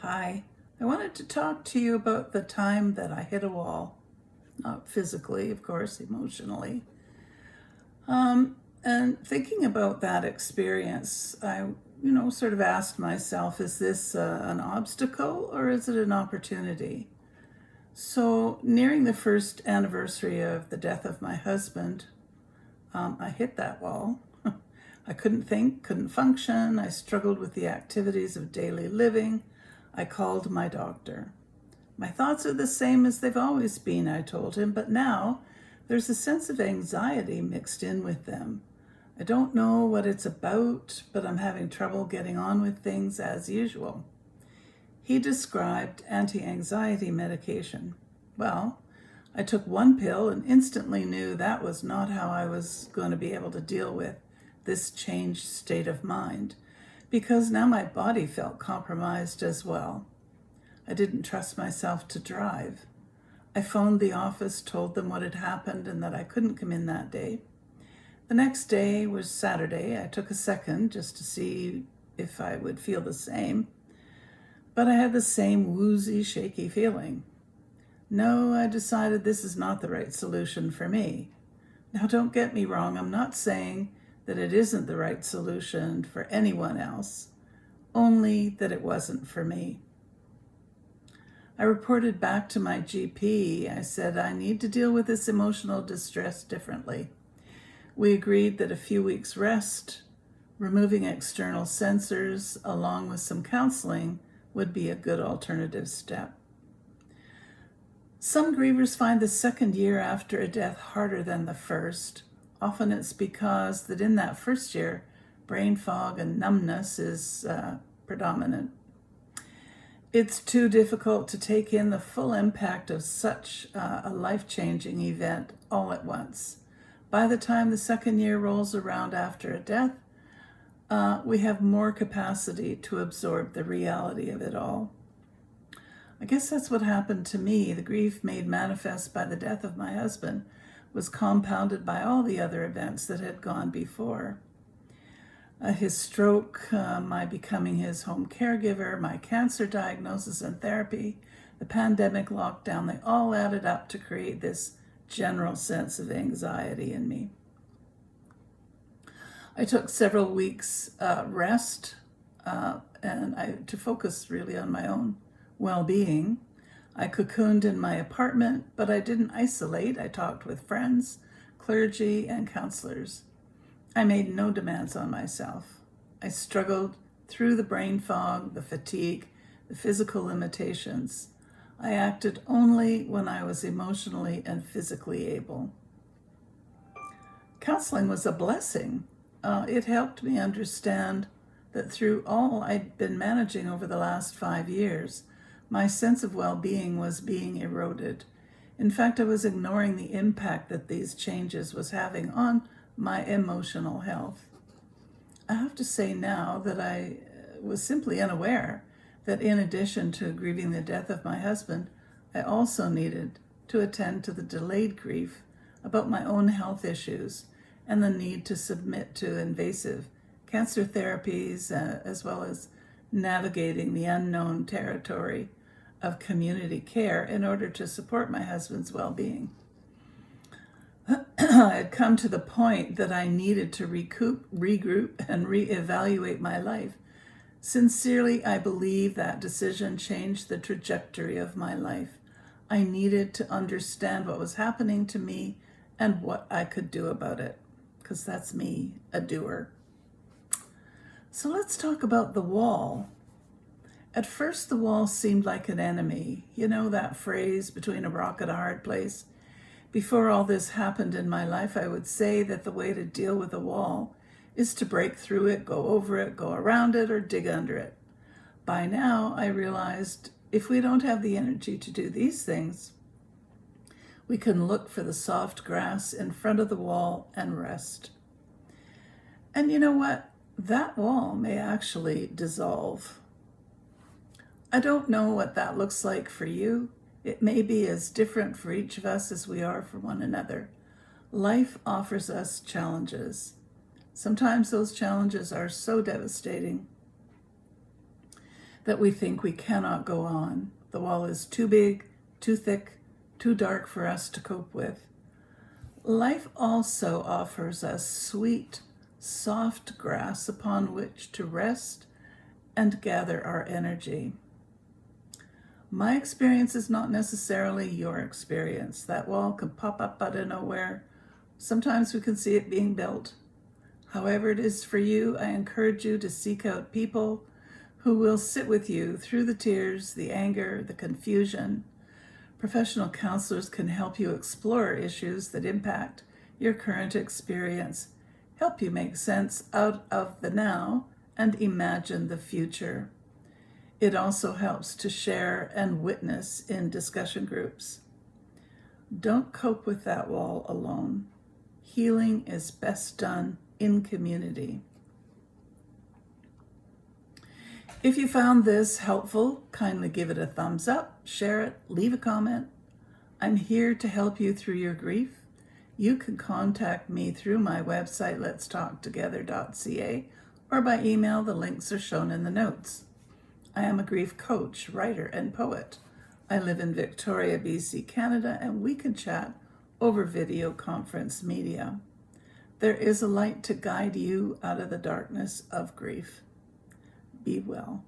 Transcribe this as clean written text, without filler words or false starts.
Hi, I wanted to talk to you about the time that I hit a wall. Not physically, of course, emotionally. And thinking about that experience, I sort of asked myself, is this an obstacle or is it an opportunity? So, nearing the first anniversary of the death of my husband, I hit that wall. I couldn't think, couldn't function. I struggled with the activities of daily living. I called my doctor. My thoughts are the same as they've always been, I told him, but now there's a sense of anxiety mixed in with them. I don't know what it's about, but I'm having trouble getting on with things as usual. He described anti-anxiety medication. Well, I took one pill and instantly knew that was not how I was going to be able to deal with this changed state of mind, because now my body felt compromised as well. I didn't trust myself to drive. I phoned the office, told them what had happened and that I couldn't come in that day. The next day was Saturday. I took a second just to see if I would feel the same, but I had the same woozy, shaky feeling. No, I decided this is not the right solution for me. Now, don't get me wrong, I'm not saying that it isn't the right solution for anyone else, only that it wasn't for me. I reported back to my GP. I said, I need to deal with this emotional distress differently. We agreed that a few weeks rest, removing external sensors, along with some counseling, would be a good alternative step. Some grievers find the second year after a death harder than the first. Often it's because that in that first year, brain fog and numbness is predominant. It's too difficult to take in the full impact of such a life-changing event all at once. By the time the second year rolls around after a death, we have more capacity to absorb the reality of it all. I guess that's what happened to me. The grief made manifest by the death of my husband was compounded by all the other events that had gone before. His stroke, my becoming his home caregiver, my cancer diagnosis and therapy, the pandemic lockdown, they all added up to create this general sense of anxiety in me. I took several weeks rest to focus really on my own well-being. I cocooned in my apartment, but I didn't isolate. I talked with friends, clergy, and counselors. I made no demands on myself. I struggled through the brain fog, the fatigue, the physical limitations. I acted only when I was emotionally and physically able. Counseling was a blessing. It helped me understand that through all I'd been managing over the last 5 years, my sense of well-being was being eroded. In fact, I was ignoring the impact that these changes was having on my emotional health. I have to say now that I was simply unaware that in addition to grieving the death of my husband, I also needed to attend to the delayed grief about my own health issues and the need to submit to invasive cancer therapies, as well as navigating the unknown territory of community care in order to support my husband's well-being. I had come to the point that I needed to regroup, and reevaluate my life. Sincerely, I believe that decision changed the trajectory of my life. I needed to understand what was happening to me and what I could do about it, because that's me, a doer. So let's talk about the wall. At first, the wall seemed like an enemy. You know that phrase, between a rock and a hard place? Before all this happened in my life, I would say that the way to deal with a wall is to break through it, go over it, go around it, or dig under it. By now, I realized if we don't have the energy to do these things, we can look for the soft grass in front of the wall and rest. And you know what? That wall may actually dissolve. I don't know what that looks like for you. It may be as different for each of us as we are for one another. Life offers us challenges. Sometimes those challenges are so devastating that we think we cannot go on. The wall is too big, too thick, too dark for us to cope with. Life also offers us sweet, soft grass upon which to rest and gather our energy. My experience is not necessarily your experience. That wall can pop up out of nowhere. Sometimes we can see it being built. However it is for you, I encourage you to seek out people who will sit with you through the tears, the anger, the confusion. Professional counselors can help you explore issues that impact your current experience, help you make sense out of the now, and imagine the future. It also helps to share and witness in discussion groups. Don't cope with that wall alone. Healing is best done in community. If you found this helpful, kindly give it a thumbs up, share it, leave a comment. I'm here to help you through your grief. You can contact me through my website, letstalktogether.ca, or by email. The links are shown in the notes. I am a grief coach, writer, and poet. I live in Victoria, BC, Canada, and we can chat over video conference media. There is a light to guide you out of the darkness of grief. Be well.